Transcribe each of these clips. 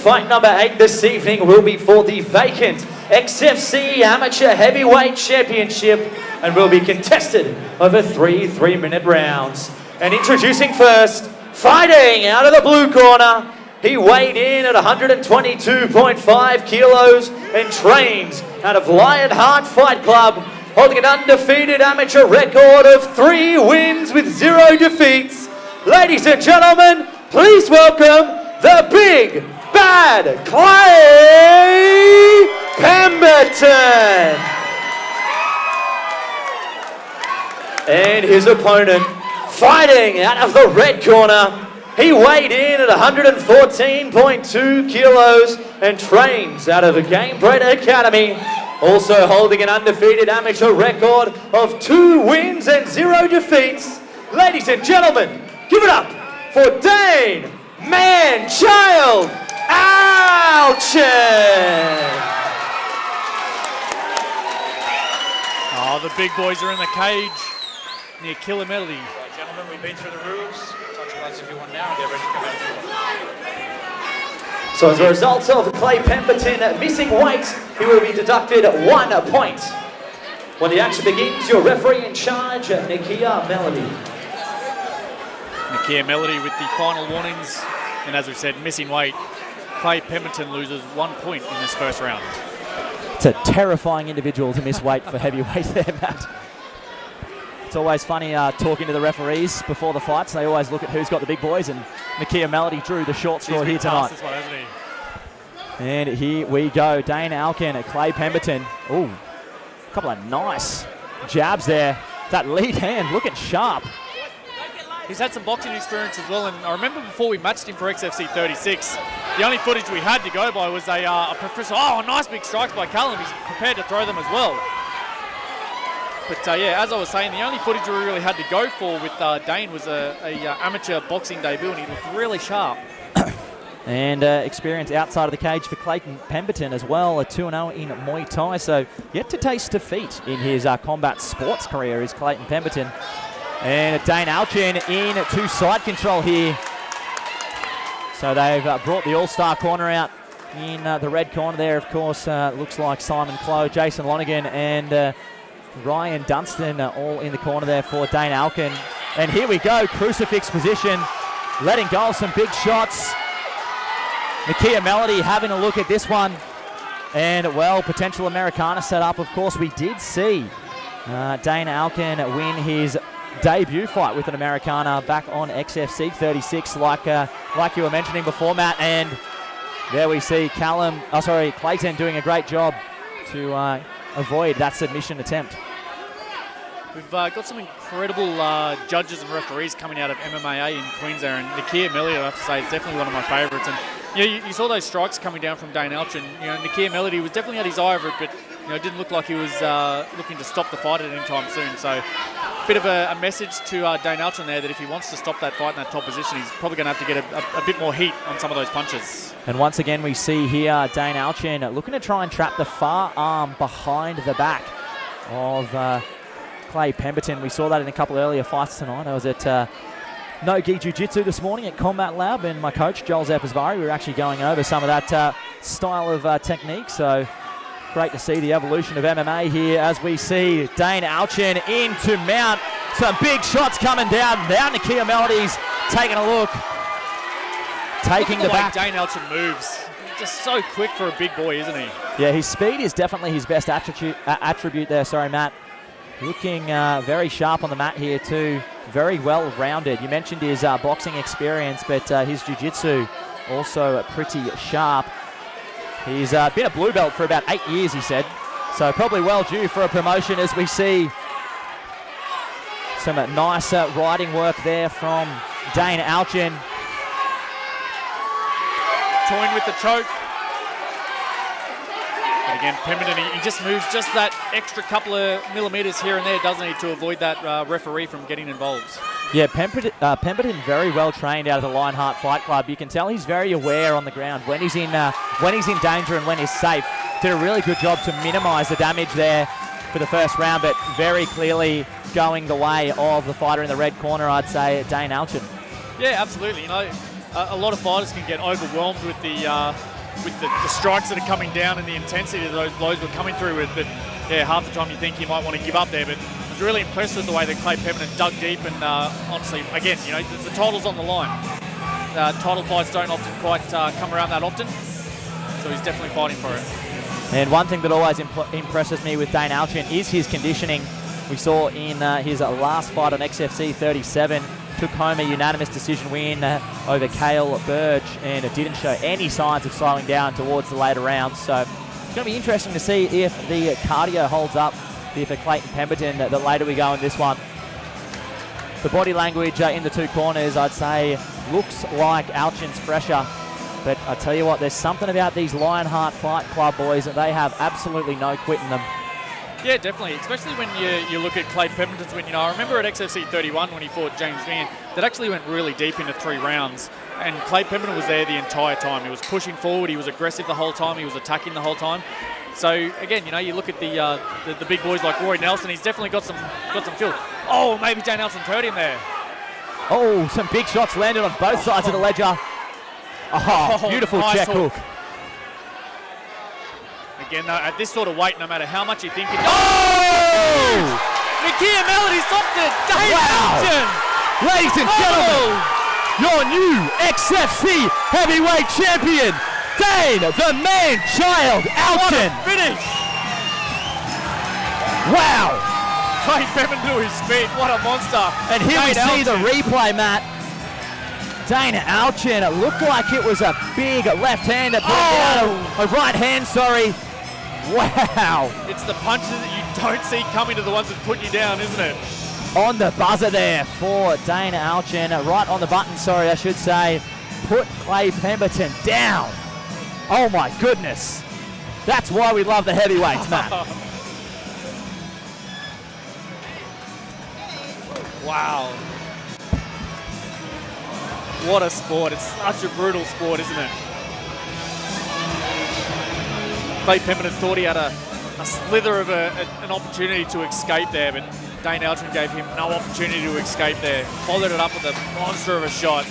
fight number 8 this evening will be for the vacant XFC Amateur Heavyweight Championship and will be contested over 3 3-minute rounds. And introducing first, fighting out of the blue corner, he weighed in at 122.5 kilos and trains out of Lionheart Fight Club, holding an undefeated amateur record of 3 wins with 0 defeats. Ladies and gentlemen, please welcome the big, bad Clay Pemberton. And his opponent, fighting out of the red corner, he weighed in at 114.2 kilos and trains out of the Gamebred Academy, also holding an undefeated amateur record of 2 wins and 0 defeats. Ladies and gentlemen, give it up for Dane, man-child, Alchin. Oh, the big boys are in the cage near Killer Melody. Right, gentlemen, we've been through the rules. Touch your lights if you want now and get ready to come out. So as a result of Clay Pemberton missing weight, he will be deducted 1 point. When the action begins, your referee in charge, Nikia Melody. Nikia Melody with the final warnings. And as we said, missing weight. Clay Pemberton loses 1 point in this first round. It's a terrifying individual to miss weight for heavyweight there, Matt. It's always funny talking to the referees before the fights. They always look at who's got the big boys, and Nikia Melody drew the short straw here tonight. This one, hasn't he? And here we go. Dane Alchin at Clay Pemberton. Ooh, a couple of nice jabs there. That lead hand looking sharp. He's had some boxing experience as well, and I remember before we matched him for XFC 36, the only footage we had to go by was a professor. Oh, nice big strikes by Callum. He's prepared to throw them as well. But yeah, as I was saying, the only footage we really had to go for with Dane was a amateur boxing debut, and he looked really sharp. And experience outside of the cage for Clayton Pemberton as well, a 2-0 in Muay Thai. So yet to taste defeat in his combat sports career is Clayton Pemberton. And Dane Alchin in to side control here. So they've brought the all-star corner out in the red corner there. Of course, looks like Simon Clough, Jason Lonergan and Ryan Dunstan all in the corner there for Dane Alchin. And here we go, crucifix position, letting go of some big shots. Nikia Melody having a look at this one. And, well, potential Americana set up. Of course, we did see Dane Alchin win his debut fight with an Americana back on XFC 36, like you were mentioning before, Matt. And there we see Clayton doing a great job to avoid that submission attempt. We've got some incredible judges and referees coming out of MMA in Queens there, and Nikia Melody, I have to say, is definitely one of my favourites. And you saw those strikes coming down from Dane Alchin. Nikia Melody was definitely had his eye over it, but it didn't look like he was looking to stop the fight at any time soon. So, a bit of a message to Dane Alchin there that if he wants to stop that fight in that top position, he's probably going to have to get a bit more heat on some of those punches. And once again, we see here Dane Alchin looking to try and trap the far arm behind the back of Clay Pemberton. We saw that in a couple of earlier fights tonight. I was at No Gi Jiu-Jitsu this morning at Combat Lab, and my coach, Joel Zapasvari, we were actually going over some of that style of technique. So great to see the evolution of MMA here as we see Dane Alchin in to mount some big shots coming down. Now Nikia Melody's taking a look. Taking the back. Dane Alchin moves. Just so quick for a big boy, isn't he? Yeah, his speed is definitely his best attribute there. Sorry, Matt. Looking very sharp on the mat here too. Very well rounded. You mentioned his boxing experience, but his jiu-jitsu also pretty sharp. He's been a blue belt for about 8 years, he said. So probably well due for a promotion as we see some nice riding work there from Dane Alchin. Toying with the choke. And again, Pemberton, he just moves just that extra couple of millimetres here and there, doesn't he, to avoid that referee from getting involved. Yeah, Pemberton very well trained out of the Lionheart Fight Club. You can tell he's very aware on the ground when he's in danger and when he's safe. Did a really good job to minimise the damage there for the first round, but very clearly going the way of the fighter in the red corner, I'd say, Dane Alchin. Yeah, absolutely. A lot of fighters can get overwhelmed with the with the strikes that are coming down and the intensity that those blows were coming through with. But yeah, half the time you think you might want to give up there, but I was really impressed with the way that Clay Pemberton dug deep, and honestly, again, you know, the title's on the line. Title fights don't often quite come around that often, so he's definitely fighting for it. And one thing that always impresses me with Dane Alchin is his conditioning. We saw in his last fight on XFC 37, took home a unanimous decision win over Cale Burge, and it didn't show any signs of slowing down towards the later rounds. So it's going to be interesting to see if the cardio holds up here for Clayton Pemberton the later we go in this one. The body language in the two corners, I'd say, looks like Alchin's fresher. But I tell you what, there's something about these Lionheart Fight Club boys that they have absolutely no quit in them. Yeah, definitely, especially when you look at Clay Pemberton's win. You know, I remember at XFC 31 when he fought James Mann, that actually went really deep into 3 rounds. And Clay Pemberton was there the entire time. He was pushing forward, he was aggressive the whole time, he was attacking the whole time. So again, you know, you look at the big boys like Roy Nelson, he's definitely got some feel. Oh, maybe Dane Alchin hurt him there. Oh, some big shots landed on both sides of the ledger. Oh, beautiful nice check hook. Again, though, at this sort of weight, no matter how much you think it... Oh! Nakia Melody stops it! Dane Alchin! Ladies and gentlemen, your new XFC heavyweight champion, Dane the Man-Child Alchin! What a finish! Wow! Clay Pemberton to his feet, what a monster! And here Dane we see Alchin. the replay, Matt. Dane Alchin, it looked like it was a big left hand that put down a right hand, sorry. Wow. It's the punches that you don't see coming to the ones that put you down, isn't it? On the buzzer there for Dane Alchin, right on the button, sorry, I should say. Put Clay Pemberton down. Oh my goodness. That's why we love the heavyweights, Matt. Wow. What a sport. It's such a brutal sport, isn't it? Clay Pemberton thought he had a slither of an opportunity to escape there, but Dane Alchin gave him no opportunity to escape there. Followed it up with a monster of a shot.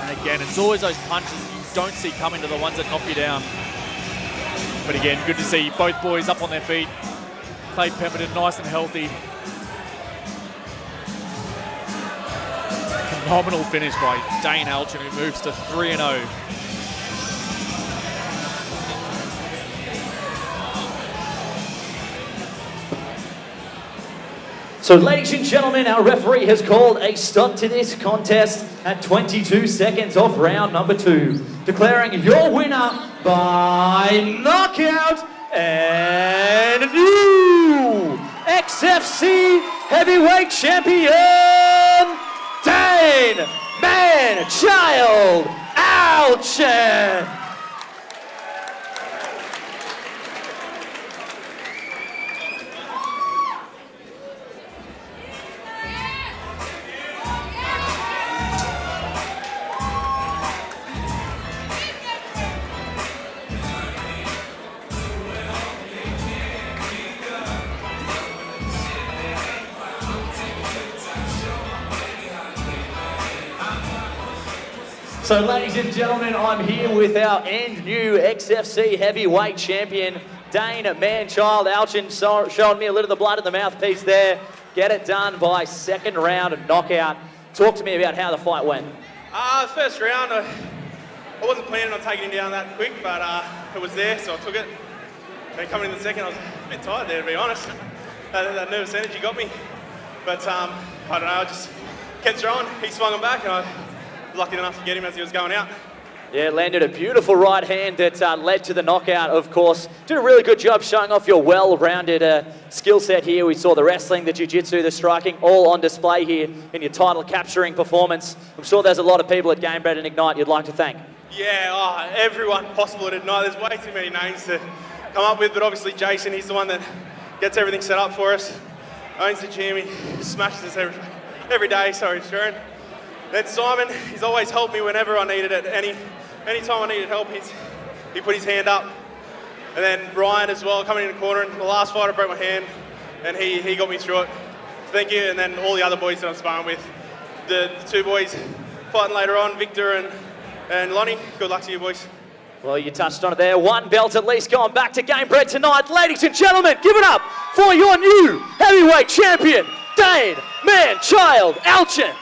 And again, it's always those punches you don't see coming to the ones that knock you down. But again, good to see both boys up on their feet. Clay Pemberton nice and healthy. Phenomenal finish by Dane Alchin, who moves to 3-0. So, ladies and gentlemen, our referee has called a stop to this contest at 22 seconds of round number 2, declaring your winner by knockout and new XFC heavyweight champion, Dane Man-Child Alchin. So, ladies and gentlemen, I'm here with our new XFC heavyweight champion, Dane Man-Child Alchin, showing me a little of the blood in the mouthpiece there. Get it done by second round knockout. Talk to me about how the fight went. First round, I wasn't planning on taking him down that quick, but it was there, so I took it. And coming in the second, I was a bit tired there, to be honest. That nervous energy got me. But I don't know, I just kept throwing. He swung him back, and I was lucky enough to get him as he was going out. Yeah, landed a beautiful right hand that led to the knockout, of course. Did a really good job showing off your well-rounded skill set here. We saw the wrestling, the jiu-jitsu, the striking, all on display here in your title-capturing performance. I'm sure there's a lot of people at Gamebred and Ignite you'd like to thank. Yeah, everyone possible at Ignite. There's way too many names to come up with, but obviously Jason, he's the one that gets everything set up for us. Owns the gym, he smashes us every day, sorry, Sharon. Then Simon, he's always helped me whenever I needed it. Any time I needed help, he put his hand up. And then Ryan as well, coming in the corner. In the last fight, I broke my hand, and he got me through it. Thank you. And then all the other boys that I'm sparring with. The two boys fighting later on, Victor and Lonnie. Good luck to you boys. Well, you touched on it there. One belt at least going back to Gamebred tonight. Ladies and gentlemen, give it up for your new heavyweight champion, Dane, man, child, Alchin.